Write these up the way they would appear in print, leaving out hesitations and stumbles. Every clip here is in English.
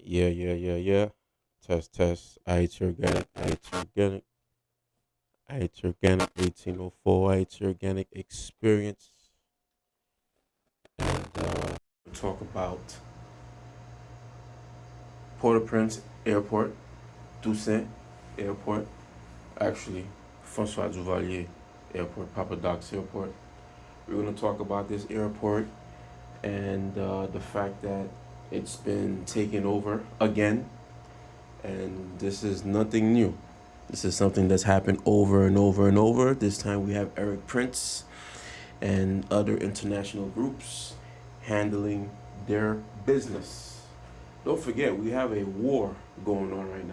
Yeah. Test, test. I organic. Organic. Organic. 1804. Organic experience. And we'll talk about Port-au-Prince Airport, Toussaint Airport, actually, Francois Duvalier Airport, Papa Doc's Airport. We're going to talk about this airport and the fact that it's been taken over again. And this is nothing new. This is something that's happened over and over and over. This time we have Eric Prince and other international groups handling their business. Don't forget, we have a war going on right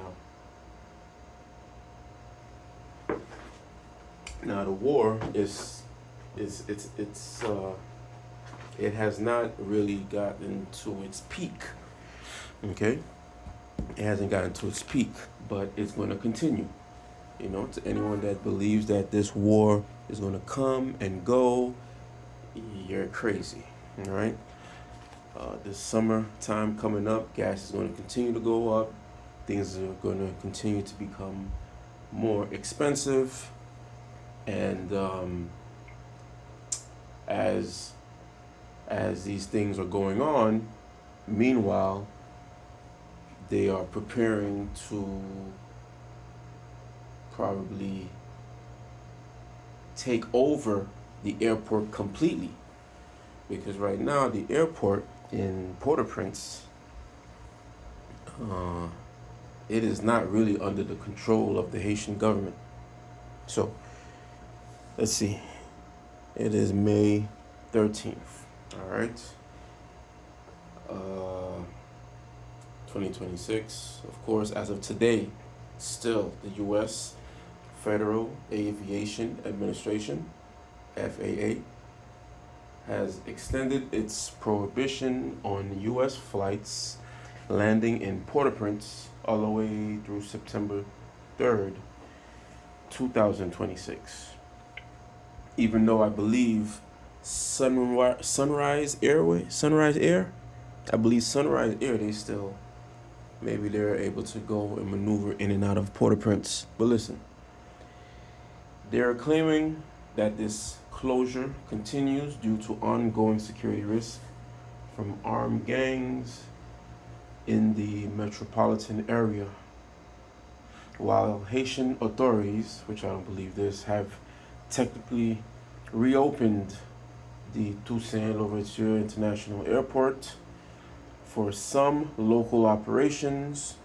now. Now the war it has not really gotten to its peak. Okay, it hasn't gotten to its peak, but it's going to continue. You know, to anyone that believes that this war is going to come and go, you're crazy. All right. This summer time coming up, gas is going to continue to go up. Things are going to continue to become more expensive, and as these things are going on, meanwhile, they are preparing to probably take over the airport completely. Because right now, the airport in Port-au-Prince, it is not really under the control of the Haitian government. So, let's see. It is May 13th. All right. 2026. Of course, as of today, still the U.S. Federal Aviation Administration, FAA, has extended its prohibition on U.S. flights landing in Port-au-Prince all the way through September 3rd, 2026. Even though I believe Sunrise Air, I believe Sunrise Air, maybe they're able to go and maneuver in and out of Port-au-Prince. But listen, they're claiming that this closure continues due to ongoing security risks from armed gangs in the metropolitan area. While Haitian authorities, which I don't believe this, have technically reopened the Toussaint Louverture International Airport for some local operations,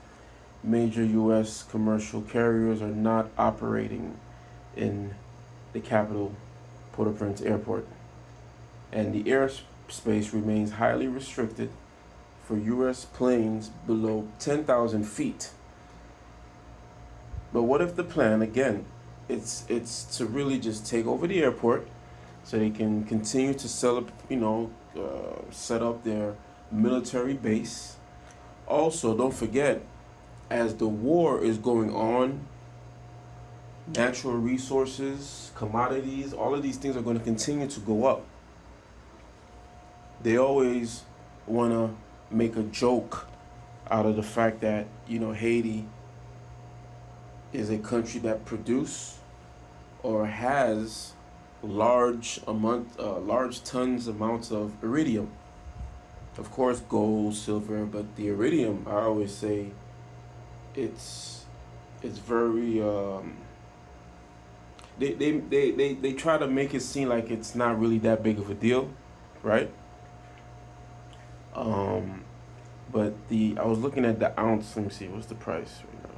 major U.S. commercial carriers are not operating in the capital, Port-au-Prince Airport, and the airspace remains highly restricted for U.S. planes below 10,000 feet. But what if the plan, again, it's to really just take over the airport so they can continue to set up their military base. Also, don't forget, as the war is going on, natural resources, commodities, all of these things are going to continue to go up. They always want to make a joke out of the fact that, Haiti is a country that produce or has large tons amounts of iridium. Of course, gold, silver, but the iridium, I always say, it's very they try to make it seem like it's not really that big of a deal, right? But I was looking at the ounce. Let me see, what's the price right now?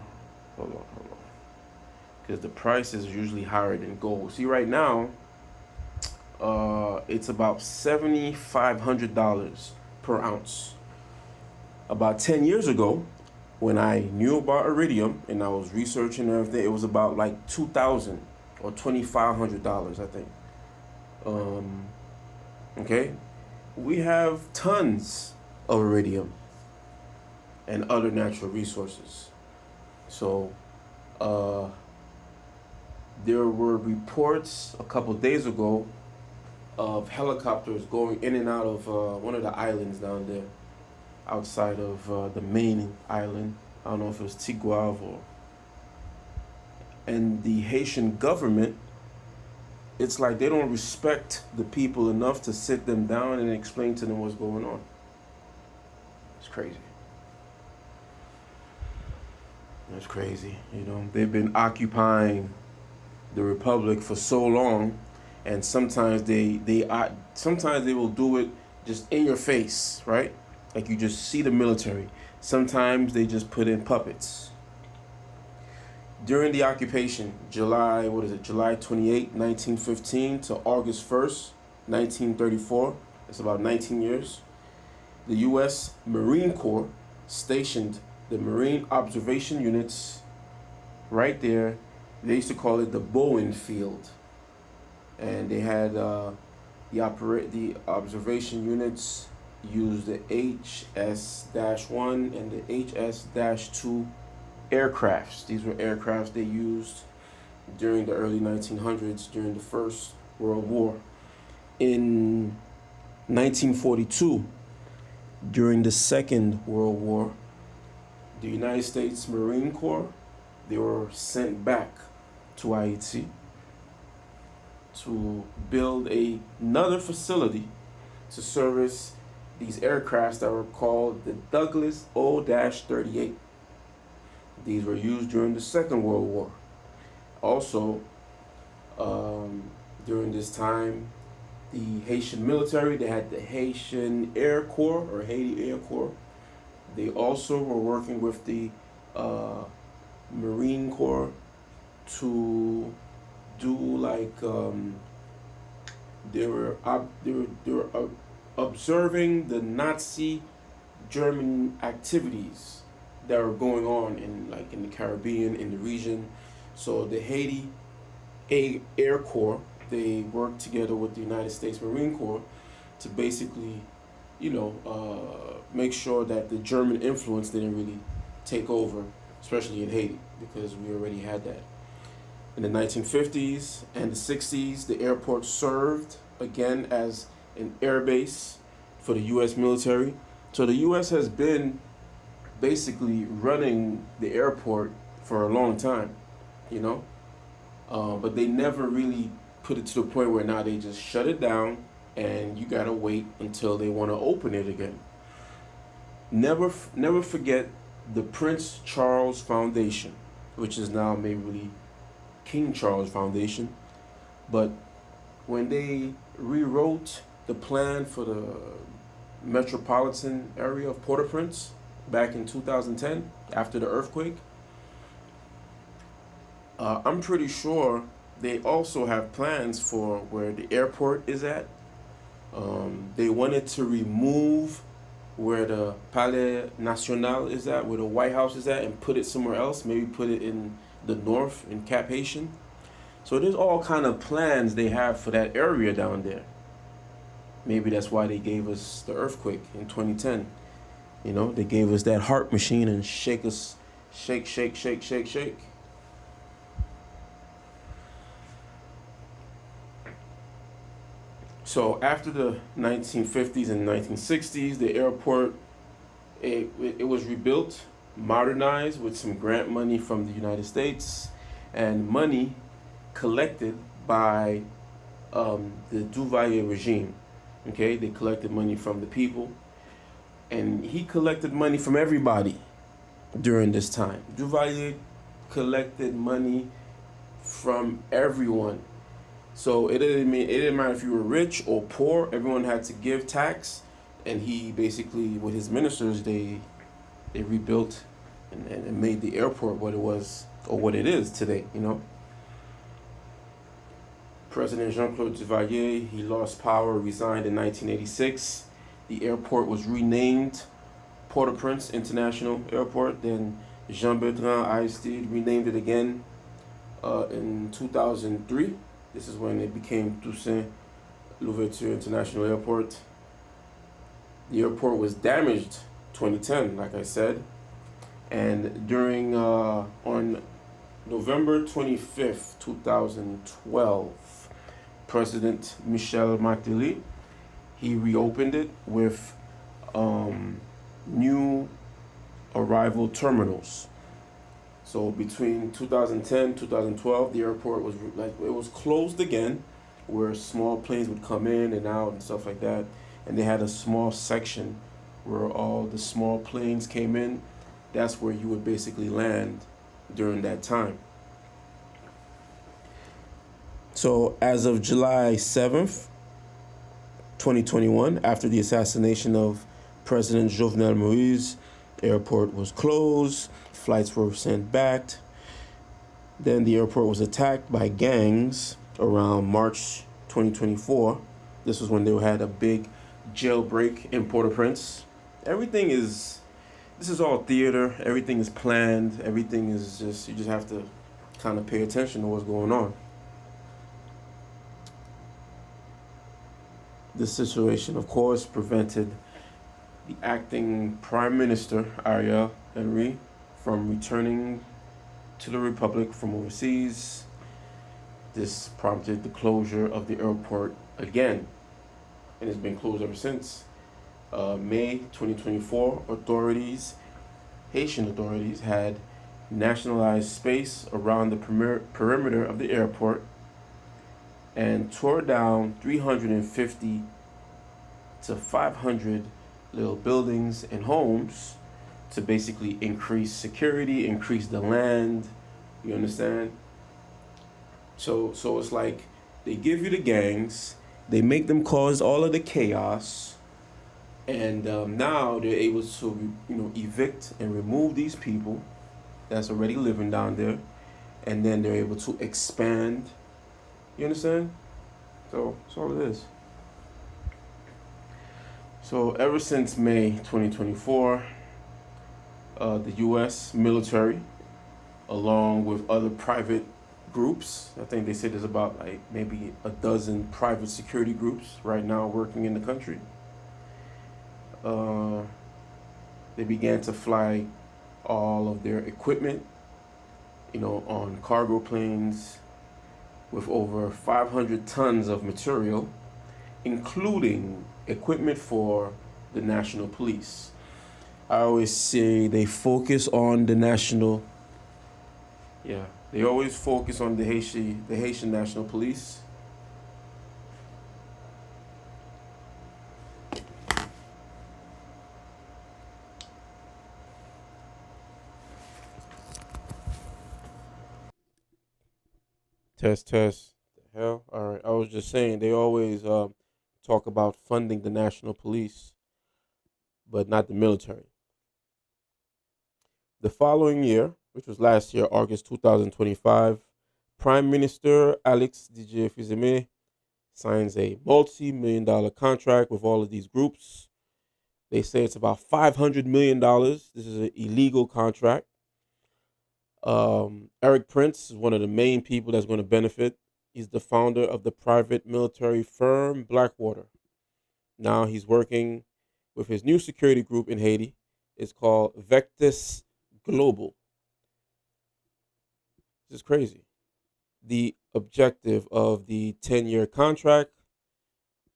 Hold on, because the price is usually higher than gold. See, right now, it's about $7,500 per ounce. About 10 years ago, when I knew about iridium and I was researching everything, it was about like $2,000 or $2,500, I think. Okay, we have tons of iridium and other natural resources. So, there were reports a couple days ago of helicopters going in and out of one of the islands down there. outside of the main island. I don't know if it was Tigouave or. And the Haitian government, it's like they don't respect the people enough to sit them down and explain to them what's going on. It's crazy. It's crazy. They've been occupying the republic for so long, and sometimes sometimes they will do it just in your face, right? Like you just see the military. Sometimes they just put in puppets. During the occupation, July 28, 1915 to August 1st, 1934, it's about 19 years, the U.S. Marine Corps stationed the Marine Observation Units right there. They used to call it the Bowen Field. And they had the observation units use the HS-1 and the HS-2 aircrafts. These were aircrafts they used during the early 1900s, during the First World War. In 1942, during the Second World War, the United States Marine Corps, they were sent back to Haiti to build another facility to service these aircrafts that were called the Douglas O-38. These were used during the Second World War. Also, during this time, the Haitian military, they had the Haitian Air Corps or Haiti Air Corps. They also were working with the Marine Corps to do they were observing the Nazi German activities that were going on in the Caribbean, in the region. So the Haiti Air Corps, they worked together with the United States Marine Corps to basically, make sure that the German influence didn't really take over, especially in Haiti, because we already had that. In the 1950s and the 60s, the airport served again as an air base for the U.S. military. So the U.S. has been basically running the airport for a long time, but they never really put it to the point where now they just shut it down and you gotta wait until they want to open it again. Never forget the Prince Charles Foundation, which is now maybe King Charles Foundation. But when they rewrote the plan for the metropolitan area of PortAuPrince back in 2010 after the earthquake, I'm pretty sure they also have plans for where the airport is at. They wanted to remove where the Palais National is at, where the White House is at, and put it somewhere else, maybe put it in the north, in Cap Haitian. So there's all kind of plans they have for that area down there. Maybe that's why they gave us the earthquake in 2010. They gave us that heart machine and shake us, shake, shake, shake, shake, shake. So after the 1950s and 1960s, the airport, it was rebuilt, modernized with some grant money from the United States and money collected by the Duvalier regime. Okay, they collected money from the people, and he collected money from everybody during this time. Duvalier collected money from everyone. So it didn't matter if you were rich or poor, everyone had to give tax, and he basically, with his ministers, they rebuilt and made the airport what it was, or what it is today, President Jean-Claude Duvalier, he lost power, resigned in 1986. The airport was renamed PortAuPrince International Airport. Then Jean-Bertrand Aristide renamed it again in 2003. This is when it became Toussaint Louverture International Airport. The airport was damaged 2010, like I said. And during, on November 25th, 2012, President Michel Martelly, he reopened it with new arrival terminals. So between 2010 2012, the airport was like it was closed again, where small planes would come in and out and stuff like that. And they had a small section where all the small planes came in. That's where you would basically land during that time. So as of July 7th, 2021, after the assassination of President Jovenel Moise, airport was closed, flights were sent back. Then the airport was attacked by gangs around March 2024. This was when they had a big jailbreak in Port-au-Prince. Everything is, this is all theater. Everything is planned. Everything is just, you just have to kind of pay attention to what's going on. This situation, of course, prevented the acting Prime Minister, Ariel Henry, from returning to the Republic from overseas. This prompted the closure of the airport again, and it's been closed ever since. May 2024, Haitian authorities, had nationalized space around the perimeter of the airport and tore down 350 to 500 little buildings and homes to basically increase security, increase the land. You understand? So it's like they give you the gangs, they make them cause all of the chaos, and now they're able to evict and remove these people that's already living down there, and then they're able to expand. You understand? So that's all it is. So ever since May 2024, the U.S. military, along with other private groups, I think they say there's about like maybe a dozen private security groups right now working in the country. Uh, they began to fly all of their equipment, on cargo planes with over 500 tons of material, including equipment for the national police. I always say they focus on the national. Yeah, they always focus on the Haitian National Police. Test, test. The hell? All right. I was just saying they always talk about funding the national police, but not the military. The following year, which was last year, August 2025, Prime Minister Alex DJ Fizeme signs a multi-million-dollar contract with all of these groups. They say it's about $500 million. This is an illegal contract. Eric Prince is one of the main people that's going to benefit. He's the founder of the private military firm Blackwater. Now he's working with his new security group in Haiti. It's called Vectis Global. This is crazy. The objective of the 10-year contract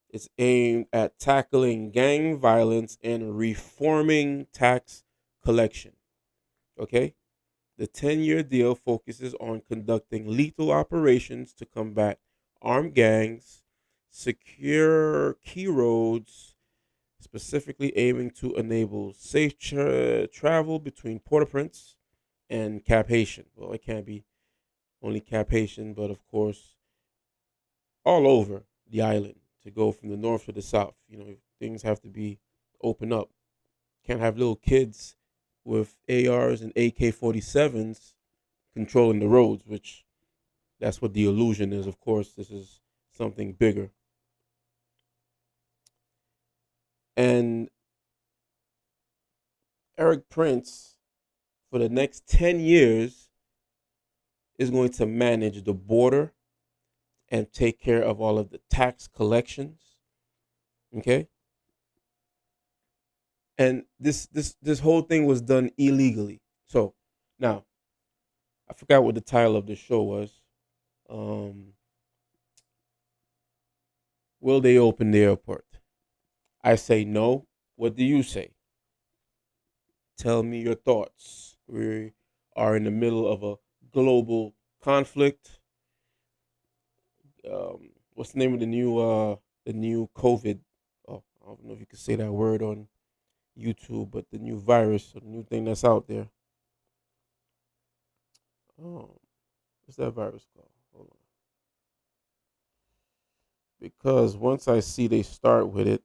is aimed at tackling gang violence and reforming tax collection. Okay? The 10-year deal focuses on conducting lethal operations to combat armed gangs, secure key roads, specifically aiming to enable safe travel between Port-au-Prince and Cap Haitian. Well, it can't be only Cap Haitian, but of course, all over the island to go from the north to the south. Things have to be open up. Can't have little kids with ARs and AK-47s controlling the roads, which that's what the illusion is. Of course, this is something bigger. And Eric Prince, for the next 10 years, is going to manage the border and take care of all of the tax collections. Okay? And this whole thing was done illegally. So now, I forgot what the title of the show was. Um, will they open the airport? I say no. What do you say? Tell me your thoughts. We are in the middle of a global conflict. What's the name of the new COVID? Oh, I don't know if you can say that word on YouTube, but the new virus, the new thing that's out there. Oh, what's that virus called? Hold on. Because once I see they start with it,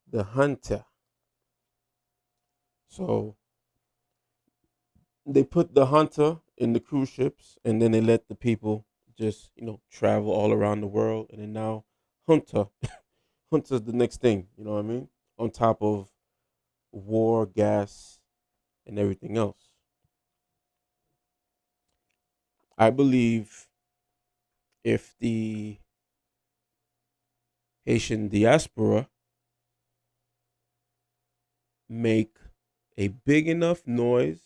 the hunter. So they put the hunter in the cruise ships, and then they let the people just travel all around the world, and then now hunter hunter's the next thing. You know what I mean? On top of war, gas, and everything else. I believe if the Haitian diaspora make a big enough noise,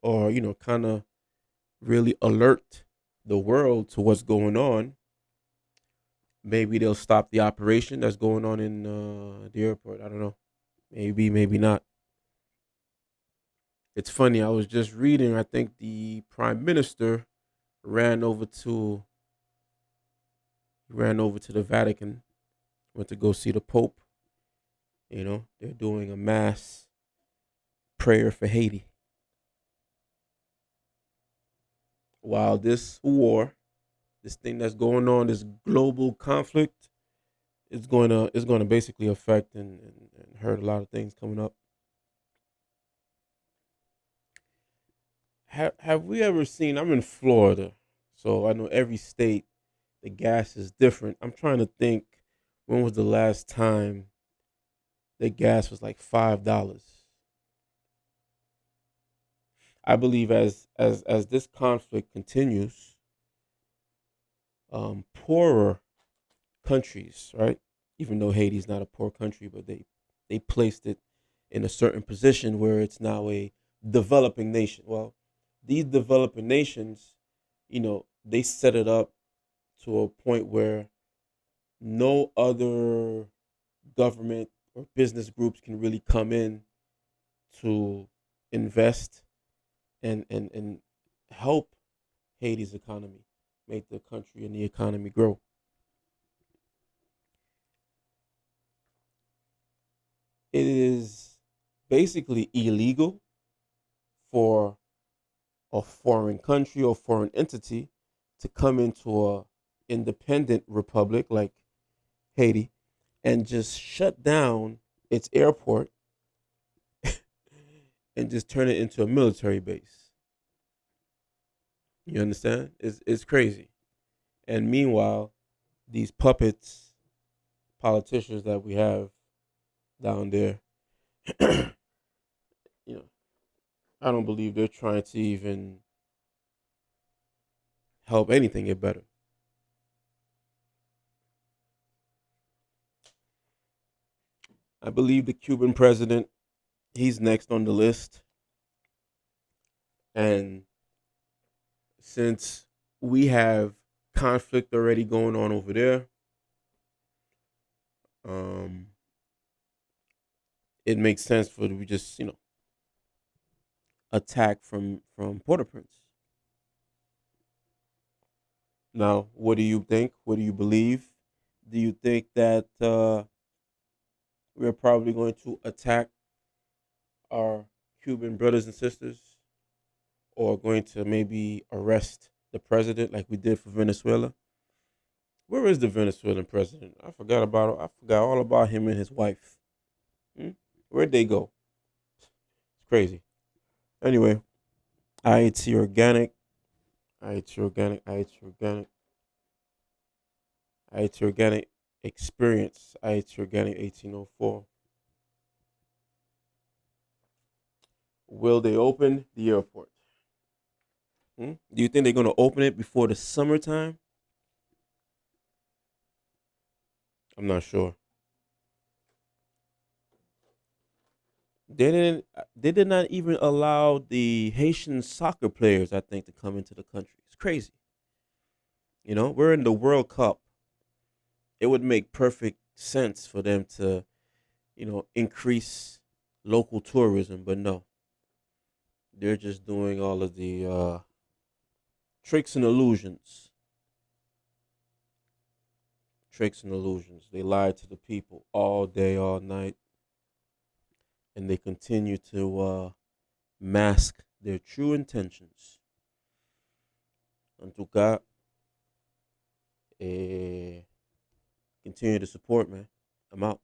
or kind of really alert the world to what's going on, maybe they'll stop the operation that's going on in the airport. I don't know. Maybe, maybe not. It's funny. I was just reading. I think the prime minister ran over to ran over to the Vatican. Went to go see the Pope. They're doing a mass prayer for Haiti. While this war, this thing that's going on, this global conflict, is going to basically affect and hurt a lot of things coming up. Have we ever seen? I'm in Florida, so I know every state the gas is different. I'm trying to think, when was the last time the gas was like $5? I believe as this conflict continues, poorer countries, right? Even though Haiti's not a poor country, but they placed it in a certain position where it's now a developing nation. Well, these developing nations, they set it up to a point where no other government or business groups can really come in to invest and help Haiti's economy, make the country and the economy grow. It is basically illegal for a foreign country or foreign entity to come into a independent republic like Haiti and just shut down its airport and just turn it into a military base. You understand? It's crazy. And meanwhile, these puppets, politicians that we have down there, you know, I don't believe they're trying to even help anything get better. I believe the Cuban president, he's next on the list. And since we have conflict already going on over there, um, it makes sense for we just attack from Port-au-Prince. Now, what do you think? What do you believe? Do you think that we're probably going to attack our Cuban brothers and sisters, or going to maybe arrest the president like we did for Venezuela? Where is the Venezuelan president? I forgot all about him and his wife. Hmm? Where'd they go? It's crazy. Anyway, IHC organic, IHC organic, IHC organic, IHC organic experience, IHC organic 1804. Will they open the airport? Hmm? Do you think they're going to open it before the summertime? I'm not sure. They did not even allow the Haitian soccer players, I think, to come into the country. It's crazy. We're in the World Cup. It would make perfect sense for them to, increase. local tourism, but no, they're just doing all of the tricks and illusions. Tricks and illusions. They lie to the people all day, all night, and they continue to mask their true intentions. En tout cas, continue to support, man. I'm out.